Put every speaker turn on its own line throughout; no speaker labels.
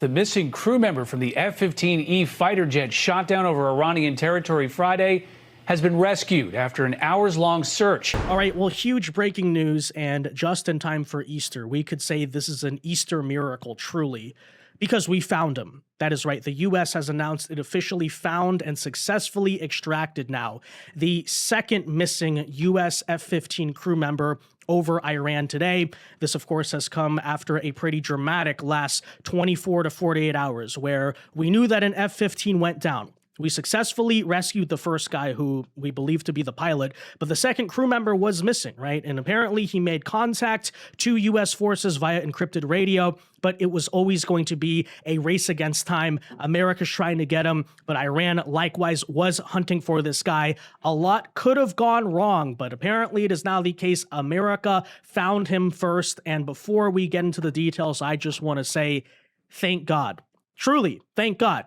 The missing crew member from the F-15E fighter jet shot down over Iranian territory Friday has been rescued after an hours-long search.
All right, well, huge breaking news, and just in time for Easter. We could say this is an Easter miracle, truly, because we found him. That is right. The U.S. has announced it officially found and successfully extracted now the second missing U.S. F-15 crew member over Iran today. This, of course, has come after a pretty dramatic last 24 to 48 hours where we knew that an F-15 went down. We successfully rescued the first guy, who we believe to be the pilot, but the second crew member was missing, right? And apparently he made contact to U.S. forces via encrypted radio, but it was always going to be a race against time. America's trying to get him, but Iran likewise was hunting for this guy. A lot could have gone wrong, but apparently it is now the case. America found him first, and before we get into the details, I just want to say thank God. Truly, thank God.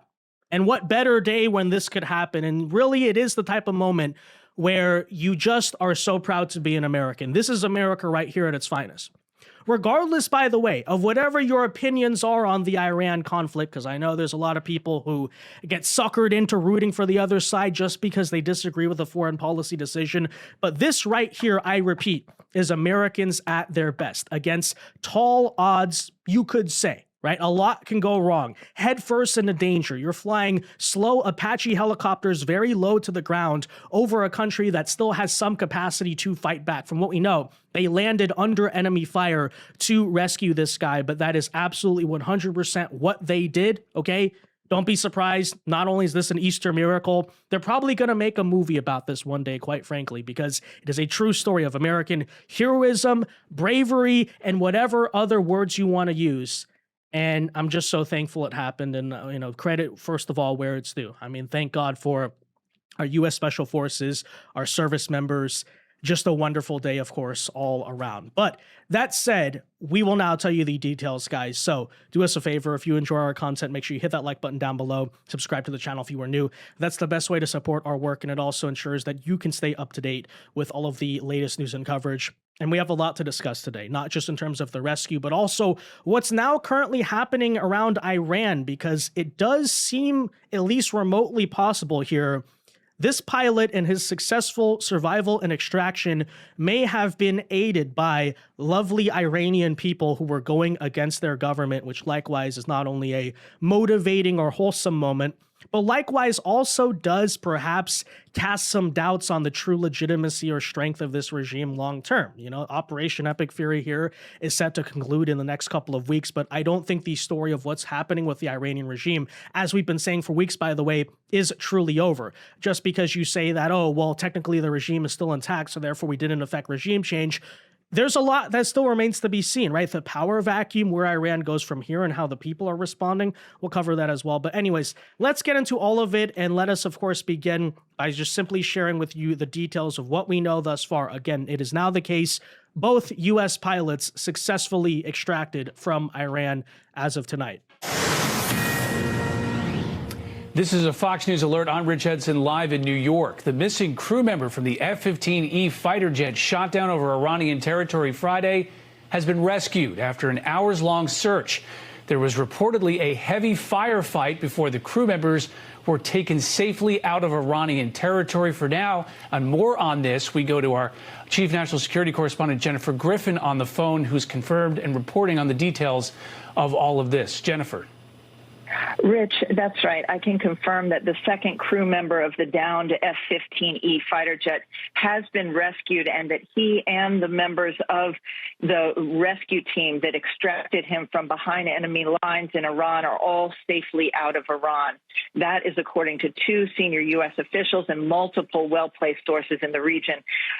And what better day when this could happen? And really, it is the type of moment where you just are so proud to be an American. This is America right here at its finest. Regardless, by the way, of whatever your opinions are on the Iran conflict, because I know there's a lot of people who get suckered into rooting for the other side just because they disagree with a foreign policy decision. But this right here, I repeat, is Americans at their best against tall odds, you could say. Right? A lot can go wrong. Head first into danger. You're flying slow Apache helicopters very low to the ground over a country that still has some capacity to fight back. From what we know, they landed under enemy fire to rescue this guy, but that is absolutely 100% what they did, okay? Don't be surprised. Not only is this an Easter miracle, they're probably going to make a movie about this one day, quite frankly, because it is a true story of American heroism, bravery, and whatever other words you want to use. And I'm just so thankful it happened. And, credit, first of all, where it's due. I mean, thank God for our U.S. Special Forces, our service members. Just a wonderful day, of course, all around. But that said, we will now tell you the details, guys. So do us a favor. If you enjoy our content, make sure you hit that like button down below. Subscribe to the channel if you are new. That's the best way to support our work. And it also ensures that you can stay up to date with all of the latest news and coverage. And we have a lot to discuss today, not just in terms of the rescue, but also what's now currently happening around Iran, because it does seem at least remotely possible here. This pilot and his successful survival and extraction may have been aided by lovely Iranian people who were going against their government, which likewise is not only a motivating or wholesome moment, but likewise also does perhaps cast some doubts on the true legitimacy or strength of this regime long term. Operation Epic Fury here is set to conclude in the next couple of weeks, but I don't think the story of what's happening with the Iranian regime, as we've been saying for weeks, by the way, is truly over. Just because you say that, oh, well, technically the regime is still intact, so therefore we didn't affect regime change. There's a lot that still remains to be seen, right? The power vacuum, where Iran goes from here and how the people are responding. We'll cover that as well. But anyways, let's get into all of it. And let us, of course, begin by just simply sharing with you the details of what we know thus far. Again, it is now the case. Both U.S. pilots successfully extracted from Iran as of tonight.
This is a Fox News alert. I'm Rich Edson, live in New York. The missing crew member from the F-15E fighter jet shot down over Iranian territory Friday has been rescued after an hours-long search. There was reportedly a heavy firefight before the crew members were taken safely out of Iranian territory. For now, and more on this, we go to our chief national security correspondent, Jennifer Griffin, on the phone, who's confirmed and reporting on the details of all of this. Jennifer.
Rich, that's right. I can confirm that the second crew member of the downed F-15E fighter jet has been rescued, and that he and the members of the rescue team that extracted him from behind enemy lines in Iran are all safely out of Iran. That is according to two senior U.S. officials and multiple well-placed sources in the region.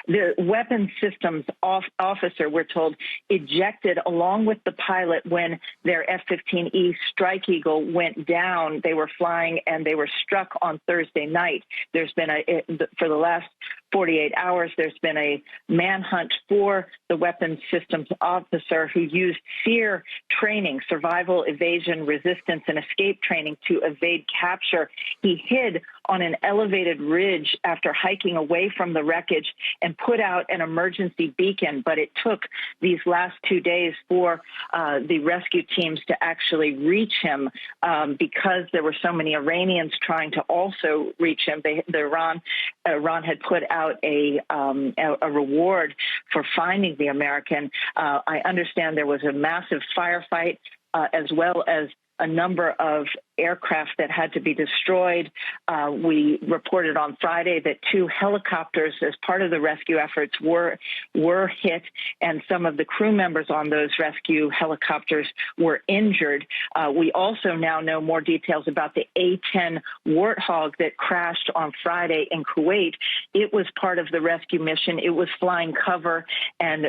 The weapons systems officer, we're told, ejected along with the pilot when their F-15E Strike Eagle went down. They were flying and they were struck on Thursday night. There's been for the last 48 hours, there's been a manhunt for the weapons systems officer who used SEER training, survival, evasion, resistance, and escape training to evade capture. He hid on an elevated ridge after hiking away from the wreckage and put out an emergency beacon. But it took these last 2 days for the rescue teams to actually reach him because there were so many Iranians trying to also reach him. Iran had put out a reward for finding the American. I understand there was a massive firefight as well as a number of aircraft that had to be destroyed. We reported on Friday that 2 helicopters, as part of the rescue efforts, were hit, and some of the crew members on those rescue helicopters were injured. We also now know more details about the A-10 Warthog that crashed on Friday in Kuwait. It was part of the rescue mission. It was flying cover and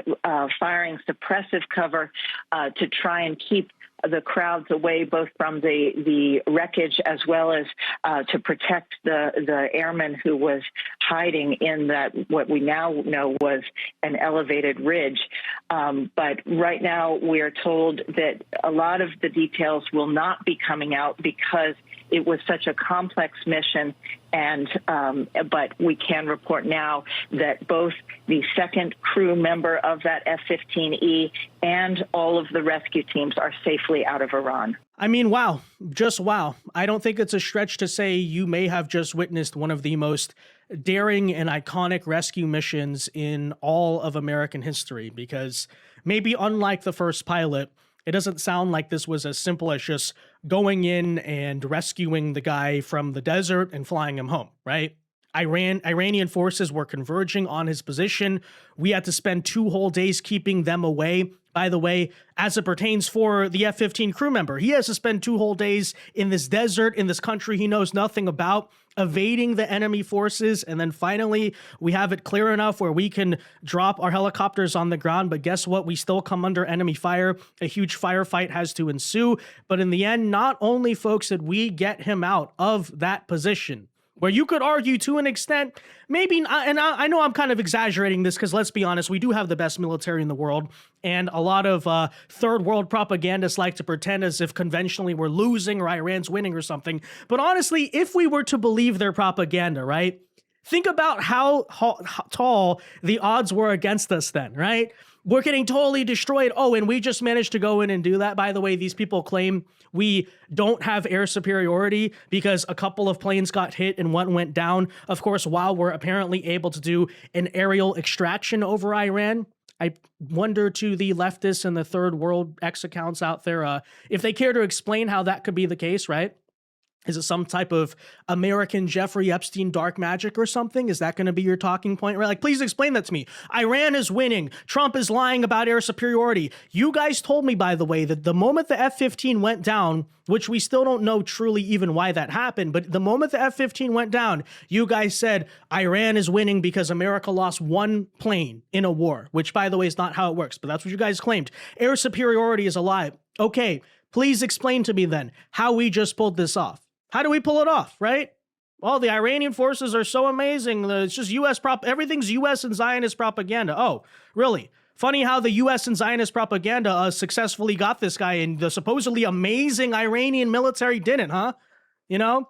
firing suppressive cover to try and keep the crowds away, both from the wreckage as well as to protect the airman who was hiding in that what we now know was an elevated ridge. But right now we are told that a lot of the details will not be coming out because it was such a complex mission. And but we can report now that both the second crew member of that F-15E and all of the rescue teams are safely out of Iran.
I mean, wow, just wow. I don't think it's a stretch to say you may have just witnessed one of the most daring and iconic rescue missions in all of American history, because maybe unlike the first pilot, it doesn't sound like this was as simple as just going in and rescuing the guy from the desert and flying him home, right? Iranian forces were converging on his position. We had to spend 2 whole days keeping them away. By the way, as it pertains for the F-15 crew member, he has to spend 2 whole days in this desert, in this country he knows nothing about, evading the enemy forces. And then finally, we have it clear enough where we can drop our helicopters on the ground. But guess what? We still come under enemy fire. A huge firefight has to ensue. But in the end, not only, folks, did we get him out of that position, where you could argue to an extent, maybe, and I know I'm kind of exaggerating this because let's be honest, we do have the best military in the world, and a lot of third world propagandists like to pretend as if conventionally we're losing or Iran's winning or something. But honestly, if we were to believe their propaganda, right, think about how tall the odds were against us then, right? We're getting totally destroyed. Oh, and we just managed to go in and do that. By the way, these people claim we don't have air superiority because a couple of planes got hit and one went down. Of course, while we're apparently able to do an aerial extraction over Iran. I wonder to the leftists and the third world X accounts out there, if they care to explain how that could be the case, right? Is it some type of American Jeffrey Epstein dark magic or something? Is that going to be your talking point? Right? Like, please explain that to me. Iran is winning. Trump is lying about air superiority. You guys told me, by the way, that the moment the F-15 went down, which we still don't know truly even why that happened, but the moment the F-15 went down, you guys said Iran is winning because America lost 1 plane in a war, which, by the way, is not how it works, but that's what you guys claimed. Air superiority is a lie. Okay, please explain to me then how we just pulled this off. How do we pull it off, right? Well, the Iranian forces are so amazing. It's just everything's U.S. and Zionist propaganda. Oh, really? Funny how the U.S. and Zionist propaganda successfully got this guy, and the supposedly amazing Iranian military didn't, huh? You know?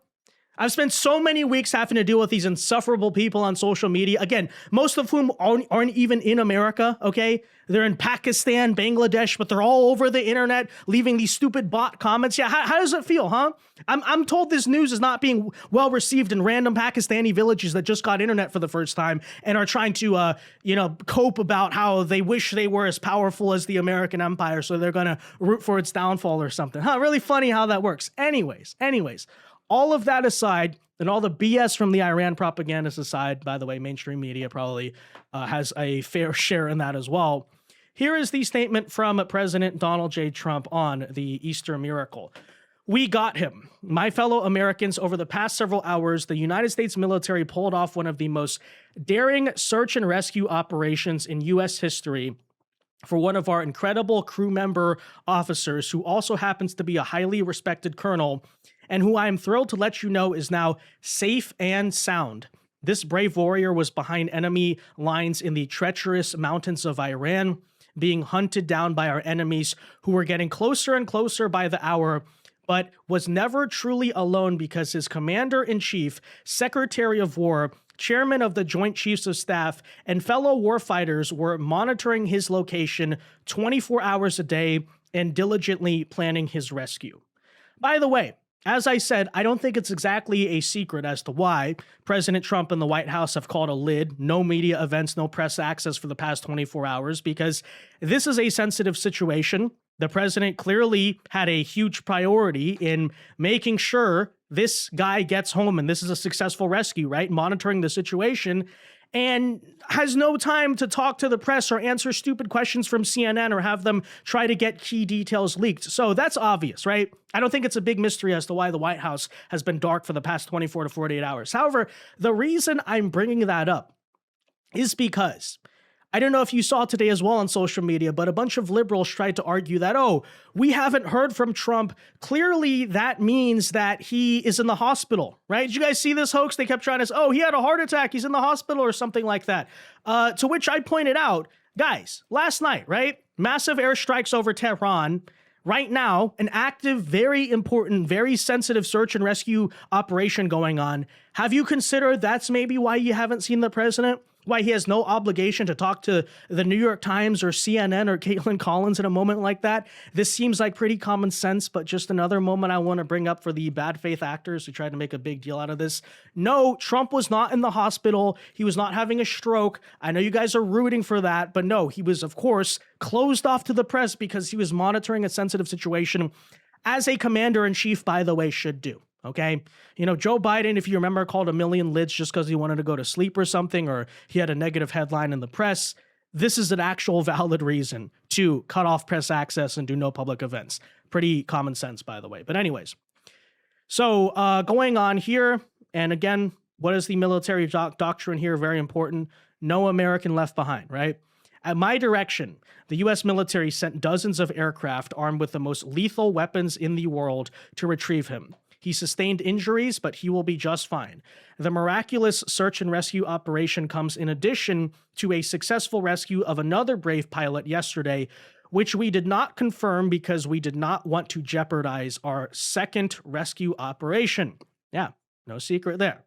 I've spent so many weeks having to deal with these insufferable people on social media. Again, most of whom aren't even in America, okay? They're in Pakistan, Bangladesh, but they're all over the internet leaving these stupid bot comments. Yeah, how does it feel, huh? I'm told this news is not being well received in random Pakistani villages that just got internet for the first time and are trying to, cope about how they wish they were as powerful as the American empire, so they're going to root for its downfall or something. Huh, really funny how that works. Anyways. All of that aside, and all the BS from the Iran propagandists aside, by the way, mainstream media probably has a fair share in that as well. Here is the statement from President Donald J. Trump on the Easter miracle. We got him. My fellow Americans, over the past several hours, the United States military pulled off one of the most daring search and rescue operations in U.S. history for one of our incredible crew member officers, who also happens to be a highly respected colonel, and who I am thrilled to let you know is now safe and sound. This brave warrior was behind enemy lines in the treacherous mountains of Iran, being hunted down by our enemies, who were getting closer and closer by the hour. but was never truly alone because his commander-in-chief, Secretary of War, Chairman of the Joint Chiefs of Staff, and fellow warfighters were monitoring his location 24 hours a day and diligently planning his rescue. By the way, as I said, I don't think it's exactly a secret as to why President Trump and the White House have called a lid, no media events, no press access for the past 24 hours, because this is a sensitive situation. The president clearly had a huge priority in making sure this guy gets home and this is a successful rescue, right? Monitoring the situation, and has no time to talk to the press or answer stupid questions from CNN or have them try to get key details leaked. So that's obvious, right? I don't think it's a big mystery as to why the White House has been dark for the past 24 to 48 hours. However, the reason I'm bringing that up is because I don't know if you saw today as well on social media, but a bunch of liberals tried to argue that, oh, we haven't heard from Trump. Clearly, that means that he is in the hospital, right? Did you guys see this hoax? They kept trying to say, oh, he had a heart attack, he's in the hospital or something like that. To which I pointed out, guys, last night, right? Massive airstrikes over Tehran. Right now, an active, very important, very sensitive search and rescue operation going on. Have you considered that's maybe why you haven't seen the president? Why he has no obligation to talk to the New York Times or CNN or Caitlin Collins in a moment like that? This seems like pretty common sense, but just another moment I want to bring up for the bad faith actors who tried to make a big deal out of this. No, Trump was not in the hospital. He was not having a stroke. I know you guys are rooting for that, but no, he was, of course, closed off to the press because he was monitoring a sensitive situation, as a commander-in-chief, by the way, should do. Okay. You know, Joe Biden, if you remember, called a million lids just because he wanted to go to sleep or something, or he had a negative headline in the press. This is an actual valid reason to cut off press access and do no public events. Pretty common sense, by the way. But anyways, so going on here, and again, what is the military doctrine here? Very important. No American left behind, right? At my direction, the U.S. military sent dozens of aircraft armed with the most lethal weapons in the world to retrieve him. He sustained injuries, but he will be just fine. The miraculous search and rescue operation comes in addition to a successful rescue of another brave pilot yesterday, which we did not confirm because we did not want to jeopardize our second rescue operation. Yeah, no secret there.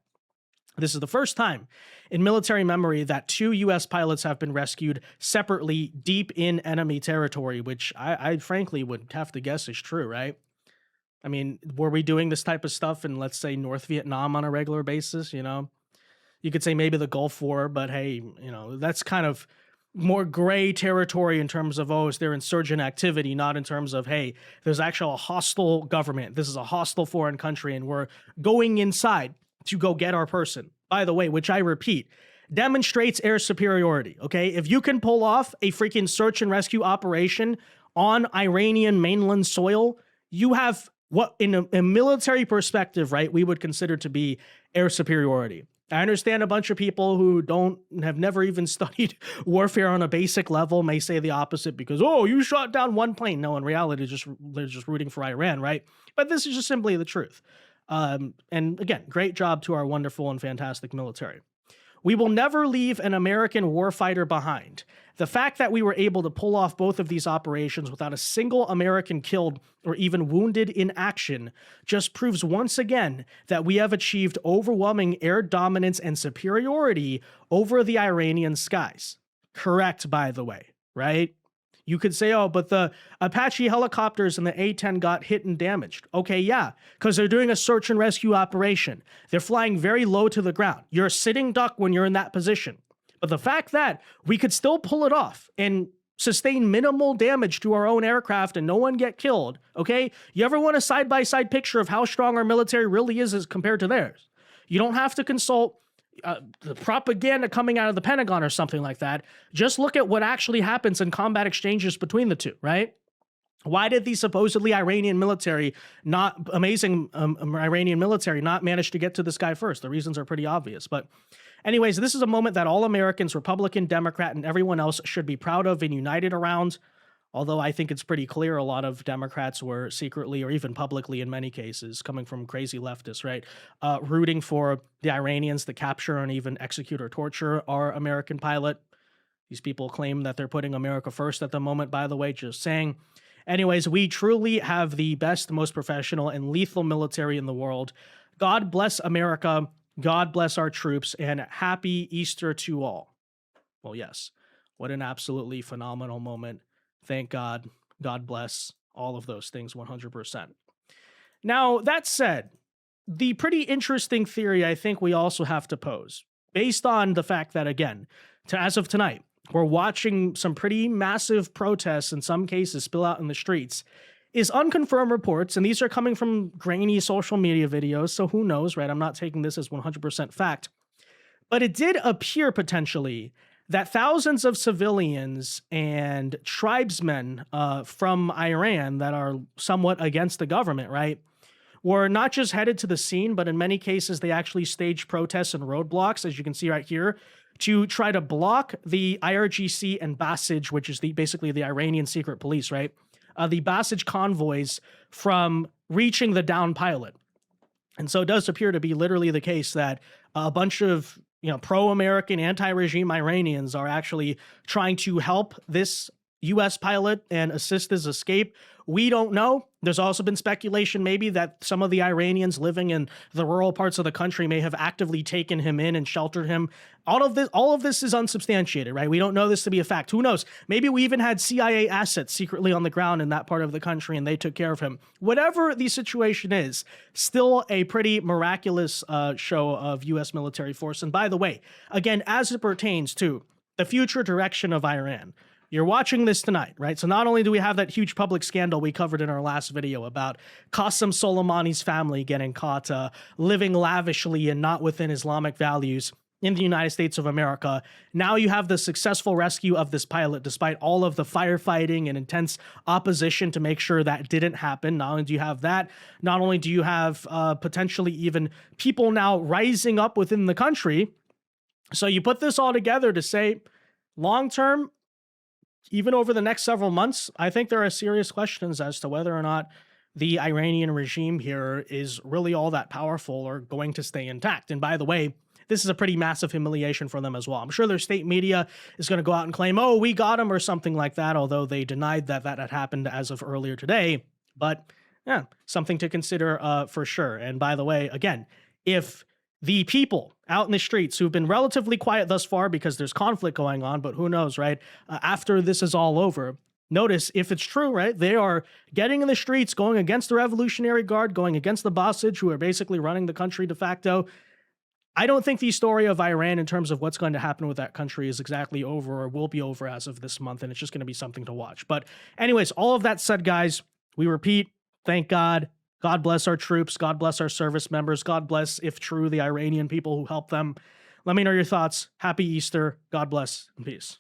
This is the first time in military memory that 2 U.S. pilots have been rescued separately deep in enemy territory, which I frankly would have to guess is true, right? I mean, were we doing this type of stuff in, let's say, North Vietnam on a regular basis, you know? You could say maybe the Gulf War, but hey, you know, that's kind of more gray territory in terms of, oh, is there insurgent activity, not in terms of, hey, there's actually a hostile government. This is a hostile foreign country, and we're going inside to go get our person. By the way, which I repeat, demonstrates air superiority, okay? If you can pull off a freaking search and rescue operation on Iranian mainland soil, you have what, in a military perspective, right, we would consider to be air superiority. I understand a bunch of people who have never even studied warfare on a basic level may say the opposite because, oh, you shot down one plane. No, in reality, they're just rooting for Iran, right? But this is just simply the truth. And again, great job to our wonderful and fantastic military. We will never leave an American warfighter behind. The fact that we were able to pull off both of these operations without a single American killed or even wounded in action just proves once again that we have achieved overwhelming air dominance and superiority over the Iranian skies. Correct, by the way, right? You could say, oh, but the Apache helicopters and the A-10 got hit and damaged. Okay, yeah, because they're doing a search and rescue operation. They're flying very low to the ground. You're a sitting duck when you're in that position. But the fact that we could still pull it off and sustain minimal damage to our own aircraft and no one get killed, okay? You ever want a side-by-side picture of how strong our military really is as compared to theirs? You don't have to consult the propaganda coming out of the Pentagon or something like that. Just look at what actually happens in combat exchanges between the two, right? Why did the supposedly Iranian military not manage to get to this guy first? The reasons are pretty obvious. But anyways, this is a moment that all Americans, Republican, Democrat, and everyone else should be proud of and united around. Although I think it's pretty clear a lot of Democrats were secretly or even publicly in many cases coming from crazy leftists, right? Rooting for the Iranians to capture and even execute or torture our American pilot. These people claim that they're putting America first at the moment, by the way, just saying. Anyways, we truly have the best, most professional, and lethal military in the world. God bless America. God bless our troops, and happy Easter to all. Well, yes, what an absolutely phenomenal moment. Thank God. God bless. All of those things 100%. Now, that said, the pretty interesting theory I think we also have to pose, based on the fact that, again, as of tonight, we're watching some pretty massive protests in some cases spill out in the streets, is unconfirmed reports, and these are coming from grainy social media videos, so who knows, right? I'm not taking this as 100% fact. But it did appear potentially that thousands of civilians and tribesmen from Iran that are somewhat against the government, right, were not just headed to the scene, but in many cases, they actually staged protests and roadblocks, as you can see right here, to try to block the IRGC and Basij, which is basically the Iranian secret police, right? The Basij convoys from reaching the downed pilot. And so it does appear to be literally the case that a bunch of pro-American, anti-regime Iranians are actually trying to help this U.S. pilot and assist his escape. We don't know. There's also been speculation maybe that some of the Iranians living in the rural parts of the country may have actively taken him in and sheltered him. All of this is unsubstantiated, right? We don't know this to be a fact. Who knows? Maybe we even had CIA assets secretly on the ground in that part of the country and they took care of him. Whatever the situation is, still a pretty miraculous show of U.S. military force. And by the way, again, as it pertains to the future direction of Iran, you're watching this tonight, right? So not only do we have that huge public scandal we covered in our last video about Qasem Soleimani's family getting caught living lavishly and not within Islamic values in the United States of America, now you have the successful rescue of this pilot despite all of the firefighting and intense opposition to make sure that didn't happen. Not only do you have that, not only do you have potentially even people now rising up within the country. So you put this all together to say, long-term, even over the next several months, I think there are serious questions as to whether or not the Iranian regime here is really all that powerful or going to stay intact. And by the way, this is a pretty massive humiliation for them as well. I'm sure their state media is going to go out and claim, oh, we got him or something like that, although they denied that that had happened as of earlier today. But yeah, something to consider for sure. And by the way, again, if the people out in the streets who've been relatively quiet thus far because there's conflict going on, but who knows, right? After this is all over, notice if it's true, right? They are getting in the streets, going against the Revolutionary Guard, going against the Basij, who are basically running the country de facto. I don't think the story of Iran in terms of what's going to happen with that country is exactly over or will be over as of this month, and it's just going to be something to watch. But anyways, all of that said, guys, we repeat, thank God. God bless our troops. God bless our service members. God bless, if true, the Iranian people who helped them. Let me know your thoughts. Happy Easter. God bless and peace.